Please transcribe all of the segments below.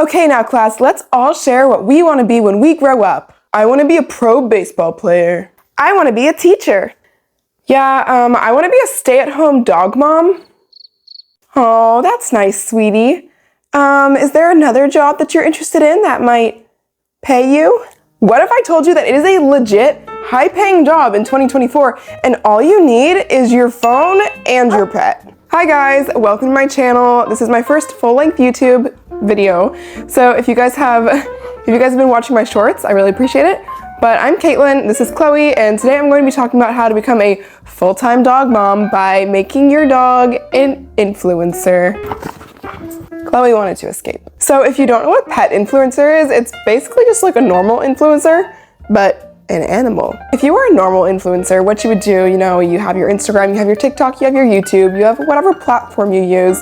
Okay, now class, let's all share what we want to be when we grow up. I want to be a pro baseball player. I want to be a teacher. Yeah, I want to be a stay-at-home dog mom. Oh, that's nice, sweetie. Is there another job that you're interested in that might pay you? What if I told you that it is a legit, high-paying job in 2024 and all you need is your phone and your pet? Hi guys, welcome to my channel. This is my first full-length YouTube video. So if you guys have been watching my shorts, I really appreciate it. But I'm Caitlin, this is Chloe, and today I'm going to be talking about how to become a full-time dog mom by making your dog an influencer. Chloe wanted to escape. So if you don't know what pet influencer is, it's basically just like a normal influencer, but an animal. If you were a normal influencer, what you would do, you have your Instagram, you have your TikTok, you have your YouTube, you have whatever platform you use.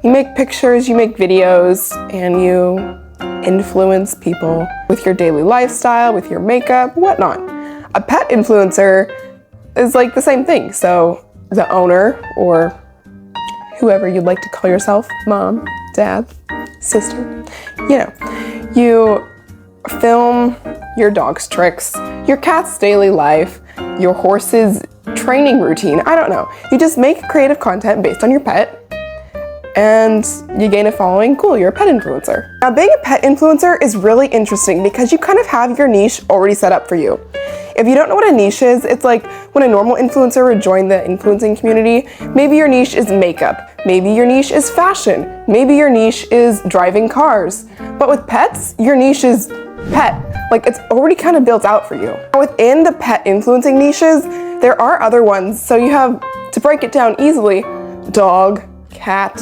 You make pictures, you make videos, and you influence people with your daily lifestyle, with your makeup, whatnot. A pet influencer is like the same thing. So the owner, or whoever you'd like to call yourself, mom, dad, sister, you film your dog's tricks, your cat's daily life, your horse's training routine, I don't know. You just make creative content based on your pet, and you gain a following. Cool, you're a pet influencer. Now, being a pet influencer is really interesting because you kind of have your niche already set up for you. If you don't know what a niche is, it's like when a normal influencer would join the influencing community, maybe your niche is makeup, maybe your niche is fashion, maybe your niche is driving cars. But with pets, your niche is pet. Like, it's already kind of built out for you. Within the pet influencing niches, there are other ones. So you have, to break it down easily, dog, cat,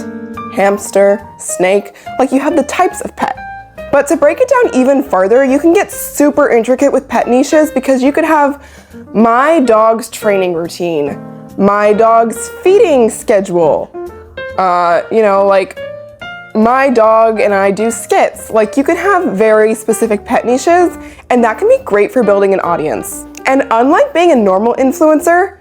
hamster, snake, like you have the types of pet. But to break it down even farther, you can get super intricate with pet niches because you could have my dog's training routine, my dog's feeding schedule, like my dog and I do skits. Like, you can have very specific pet niches, and that can be great for building an audience. And unlike being a normal influencer,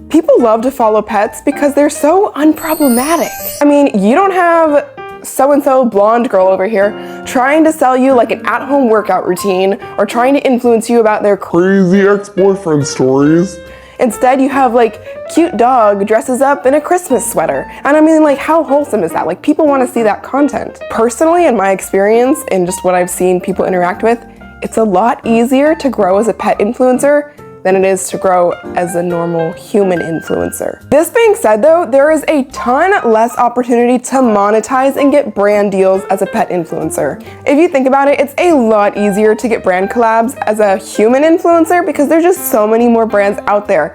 people love to follow pets because they're so unproblematic. I mean, you don't have so-and-so blonde girl over here trying to sell you like an at-home workout routine or trying to influence you about their crazy ex-boyfriend stories. Instead, you have like cute dog dresses up in a Christmas sweater. And I mean, like, how wholesome is that? Like, people want to see that content. Personally, in my experience and just what I've seen people interact with, it's a lot easier to grow as a pet influencer than it is to grow as a normal human influencer. This being said though, there is a ton less opportunity to monetize and get brand deals as a pet influencer. If you think about it, it's a lot easier to get brand collabs as a human influencer because there's just so many more brands out there.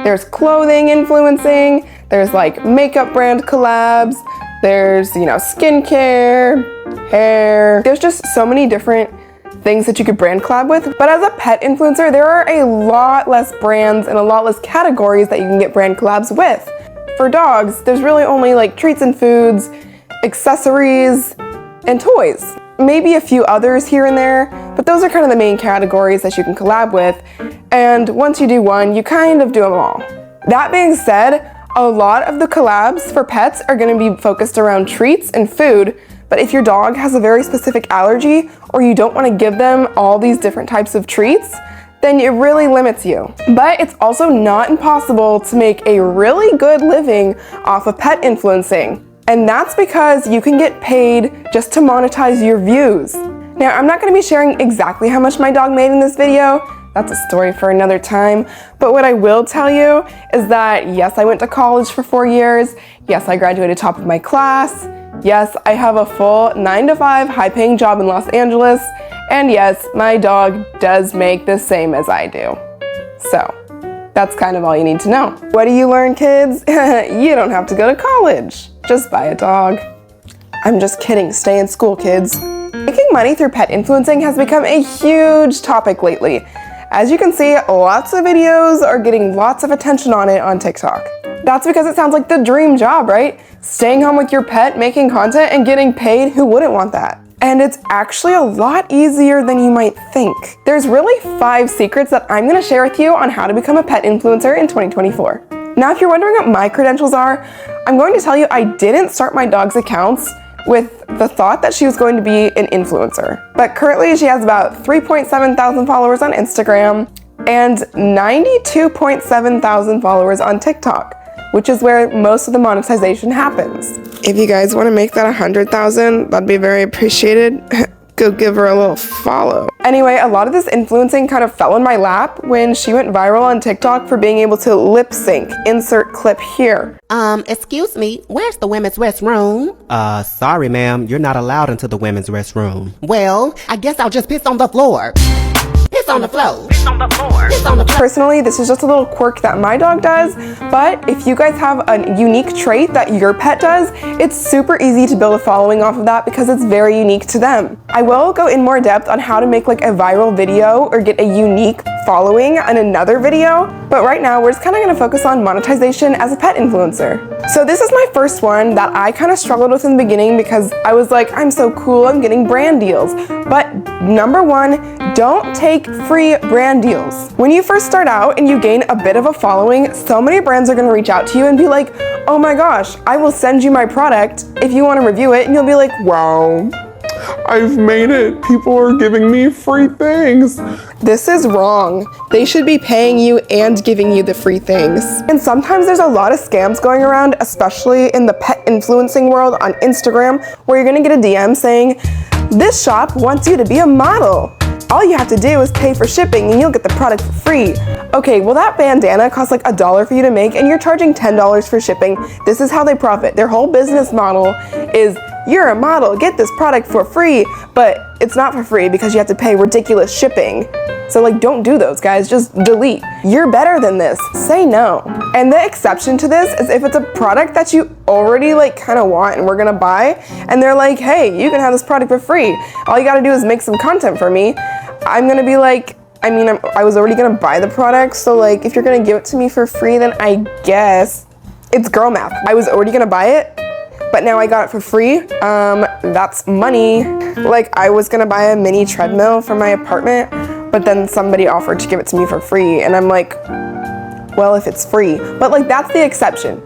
There's clothing influencing, there's like makeup brand collabs, there's, skincare, hair. There's just so many different things that you could brand collab with. But as a pet influencer, there are a lot less brands and a lot less categories that you can get brand collabs with. For dogs, there's really only like treats and foods, accessories, and toys. Maybe a few others here and there, but those are kind of the main categories that you can collab with. And once you do one, you kind of do them all. That being said, a lot of the collabs for pets are going to be focused around treats and food. But if your dog has a very specific allergy or you don't want to give them all these different types of treats, then it really limits you. But it's also not impossible to make a really good living off of pet influencing. And that's because you can get paid just to monetize your views. Now, I'm not going to be sharing exactly how much my dog made in this video. That's a story for another time. But what I will tell you is that yes, I went to college for 4 years. Yes, I graduated top of my class. Yes, I have a full 9-to-5 high-paying job in Los Angeles, and yes, my dog does make the same as I do. So, that's kind of all you need to know. What do you learn, kids? You don't have to go to college. Just buy a dog. I'm just kidding, stay in school, kids. Making money through pet influencing has become a huge topic lately. As you can see, lots of videos are getting lots of attention on it on TikTok. That's because it sounds like the dream job, right? Staying home with your pet, making content, and getting paid. Who wouldn't want that? And it's actually a lot easier than you might think. There's really 5 secrets that I'm gonna share with you on how to become a pet influencer in 2024. Now, if you're wondering what my credentials are, I'm going to tell you I didn't start my dog's accounts with the thought that she was going to be an influencer. But currently she has about 3.7 thousand followers on Instagram and 92.7 thousand followers on TikTok, which is where most of the monetization happens. If you guys want to make that 100,000, that'd be very appreciated. Go give her a little follow. Anyway, a lot of this influencing kind of fell in my lap when she went viral on TikTok for being able to lip sync. Insert clip here. Excuse me, where's the women's restroom? Sorry ma'am, you're not allowed into the women's restroom. Well, I guess I'll just piss on the floor. Piss on the floor. Piss on the floor. Piss on the floor. Personally, this is just a little quirk that my dog does, but if you guys have a unique trait that your pet does, it's super easy to build a following off of that because it's very unique to them. I will go in more depth on how to make like a viral video or get a unique following in another video, but right now we're just kind of going to focus on monetization as a pet influencer. So this is my first one that I kind of struggled with in the beginning because I was like, I'm so cool, I'm getting brand deals. But number one, don't take free brand deals. When you first start out and you gain a bit of a following, so many brands are going to reach out to you and be like, oh my gosh, I will send you my product if you want to review it. And you'll be like, wow, I've made it. People are giving me free things. This is wrong. They should be paying you and giving you the free things. And sometimes there's a lot of scams going around, especially in the pet influencing world on Instagram, where you're gonna get a DM saying, this shop wants you to be a model. All you have to do is pay for shipping and you'll get the product for free. Okay, well that bandana costs like $1 for you to make and you're charging $10 for shipping. This is how they profit. Their whole business model is, you're a model, get this product for free, but it's not for free because you have to pay ridiculous shipping. So like, don't do those, guys, just delete. You're better than this, say no. And the exception to this is if it's a product that you already like kind of want and we're gonna buy, and they're like, hey, you can have this product for free. All you gotta do is make some content for me. I'm gonna be like, I was already gonna buy the product, so like, if you're gonna give it to me for free, then I guess it's girl math. I was already gonna buy it, but now I got it for free. That's money. Like, I was gonna buy a mini treadmill for my apartment, but then somebody offered to give it to me for free, and I'm like, well, if it's free. But like, that's the exception.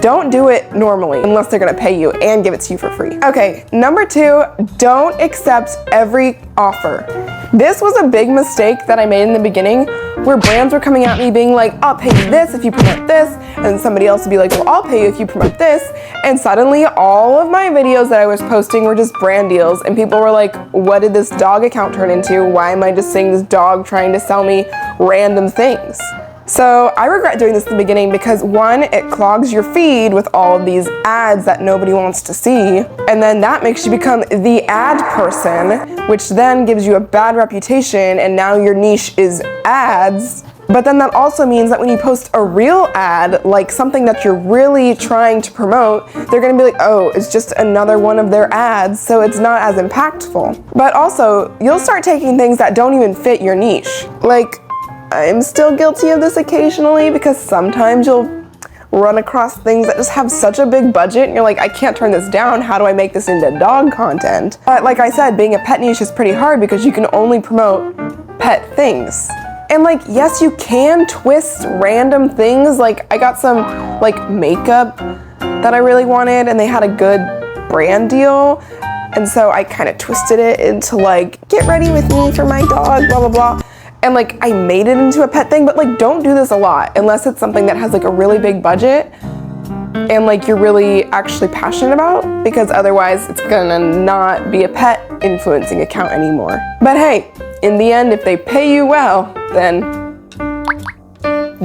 Don't do it normally unless they're gonna pay you and give it to you for free. Okay, number two, don't accept every offer. This was a big mistake that I made in the beginning where brands were coming at me being like, I'll pay you this if you promote this, and somebody else would be like, well, I'll pay you if you promote this, and suddenly all of my videos that I was posting were just brand deals, and people were like, what did this dog account turn into? Why am I just seeing this dog trying to sell me random things? So I regret doing this in the beginning because one, it clogs your feed with all of these ads that nobody wants to see, and then that makes you become the ad person, which then gives you a bad reputation, and now your niche is ads. But then that also means that when you post a real ad, like something that you're really trying to promote, they're gonna be like, oh, it's just another one of their ads, so it's not as impactful. But also, you'll start taking things that don't even fit your niche. Like, I'm still guilty of this occasionally because sometimes you'll run across things that just have such a big budget and you're like, I can't turn this down, how do I make this into dog content? But like I said, being a pet niche is pretty hard because you can only promote pet things. And like, yes, you can twist random things. Like, I got some like makeup that I really wanted and they had a good brand deal. And so I kind of twisted it into like, get ready with me for my dog, blah, blah, blah. And like, I made it into a pet thing, but like, don't do this a lot unless it's something that has like a really big budget and like you're really actually passionate about, because otherwise it's gonna not be a pet influencing account anymore. But hey, in the end, if they pay you well, then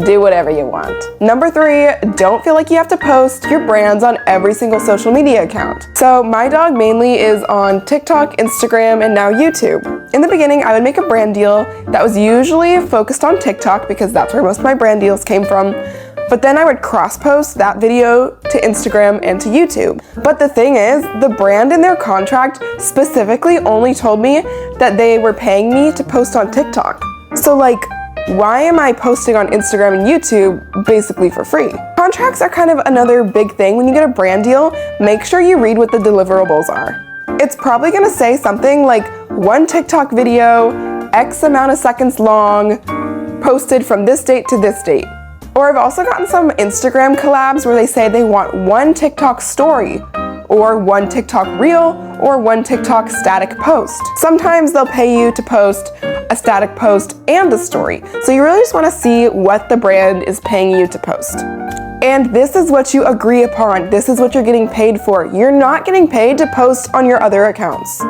do whatever you want. Number three, don't feel like you have to post your brands on every single social media account. So my dog mainly is on TikTok, Instagram, and now YouTube. In the beginning, I would make a brand deal that was usually focused on TikTok because that's where most of my brand deals came from. But then I would cross-post that video to Instagram and to YouTube. But the thing is, the brand in their contract specifically only told me that they were paying me to post on TikTok. So like, why am I posting on Instagram and YouTube basically for free? Contracts are kind of another big thing. When you get a brand deal, make sure you read what the deliverables are. It's probably gonna say something like one TikTok video, X amount of seconds long, posted from this date to this date. Or I've also gotten some Instagram collabs where they say they want one TikTok story or one TikTok reel, or one TikTok static post. Sometimes they'll pay you to post a static post and a story. So you really just want to see what the brand is paying you to post. And this is what you agree upon. This is what you're getting paid for. You're not getting paid to post on your other accounts.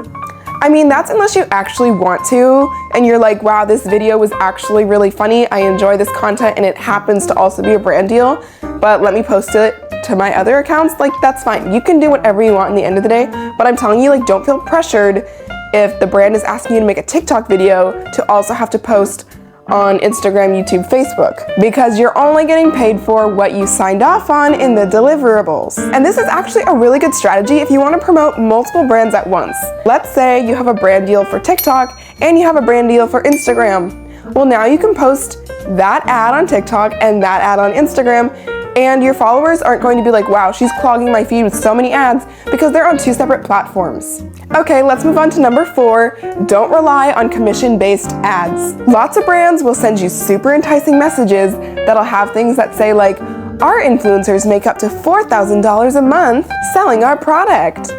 I mean, that's unless you actually want to, and you're like, wow, this video was actually really funny. I enjoy this content, and it happens to also be a brand deal, but let me post it to my other accounts. Like, that's fine. You can do whatever you want in the end of the day, but I'm telling you, like, don't feel pressured if the brand is asking you to make a TikTok video to also have to post on Instagram, YouTube, Facebook, because you're only getting paid for what you signed off on in the deliverables. And this is actually a really good strategy if you want to promote multiple brands at once. Let's say you have a brand deal for TikTok and you have a brand deal for Instagram. Well, now you can post that ad on TikTok and that ad on Instagram, and your followers aren't going to be like, wow, she's clogging my feed with so many ads, because they're on two separate platforms. Okay, let's move on to number 4. Don't rely on commission-based ads. Lots of brands will send you super enticing messages that'll have things that say like, our influencers make up to $4,000 a month selling our product.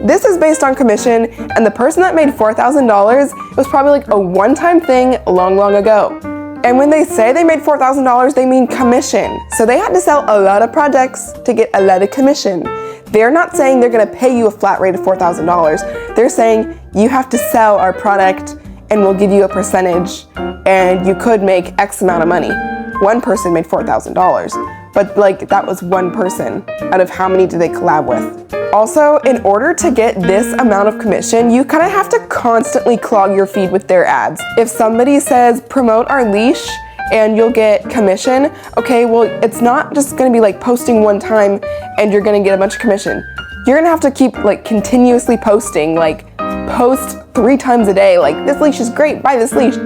This is based on commission, and the person that made $4,000 was probably like a one-time thing long ago. And when they say they made $4,000, they mean commission. So they had to sell a lot of products to get a lot of commission. They're not saying they're gonna pay you a flat rate of $4,000. They're saying you have to sell our product and we'll give you a percentage and you could make X amount of money. One person made $4,000, but like that was one person out of how many did they collab with? Also, in order to get this amount of commission, you kind of have to constantly clog your feed with their ads. If somebody says, promote our leash and you'll get commission, okay, well, it's not just gonna be like posting one time and you're gonna get a bunch of commission. You're gonna have to keep like continuously posting, like post 3 times a day, like this leash is great, buy this leash,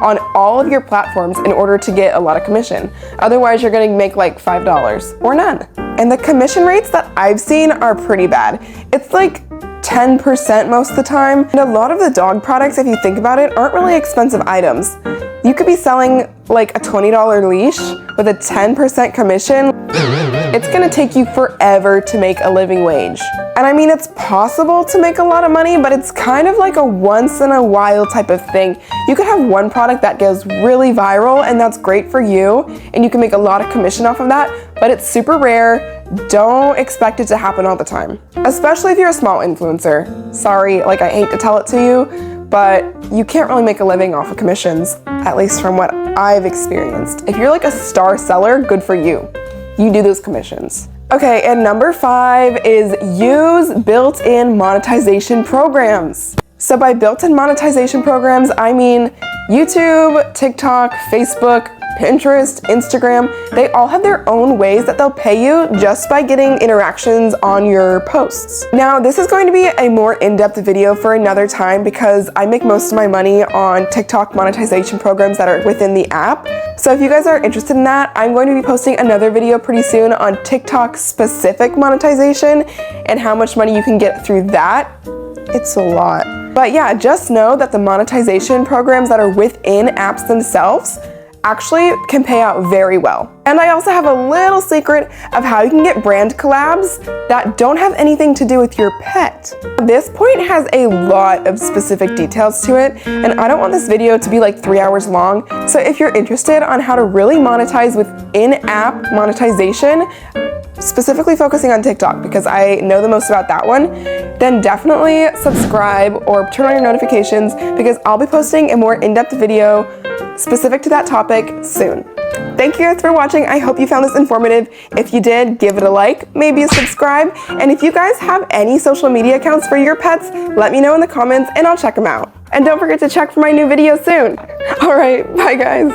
on all of your platforms in order to get a lot of commission. Otherwise, you're gonna make like $5 or none. And the commission rates that I've seen are pretty bad. It's like 10% most of the time. And a lot of the dog products, if you think about it, aren't really expensive items. You could be selling like a $20 leash with a 10% commission. It's gonna take you forever to make a living wage. And I mean, it's possible to make a lot of money, but it's kind of like a once in a while type of thing. You could have one product that goes really viral and that's great for you, and you can make a lot of commission off of that, but it's super rare. Don't expect it to happen all the time, especially if you're a small influencer. Sorry, like I hate to tell it to you, but you can't really make a living off of commissions, at least from what I've experienced. If you're like a star seller, good for you. You do those commissions. Okay, and number 5 is use built-in monetization programs. So by built-in monetization programs, I mean YouTube, TikTok, Facebook, Pinterest, Instagram, they all have their own ways that they'll pay you just by getting interactions on your posts. Now, this is going to be a more in-depth video for another time because I make most of my money on TikTok monetization programs that are within the app. So if you guys are interested in that, I'm going to be posting another video pretty soon on TikTok specific monetization and how much money you can get through that. It's a lot. But yeah, just know that the monetization programs that are within apps themselves actually can pay out very well. And I also have a little secret of how you can get brand collabs that don't have anything to do with your pet. This point has a lot of specific details to it, and I don't want this video to be like 3 hours long. So if you're interested on how to really monetize with in-app monetization, specifically focusing on TikTok because I know the most about that one, then definitely subscribe or turn on your notifications because I'll be posting a more in-depth video specific to that topic soon. Thank you guys for watching. I hope you found this informative. If you did, give it a like, maybe a subscribe. And if you guys have any social media accounts for your pets, let me know in the comments and I'll check them out. And don't forget to check for my new video soon. All right, bye guys.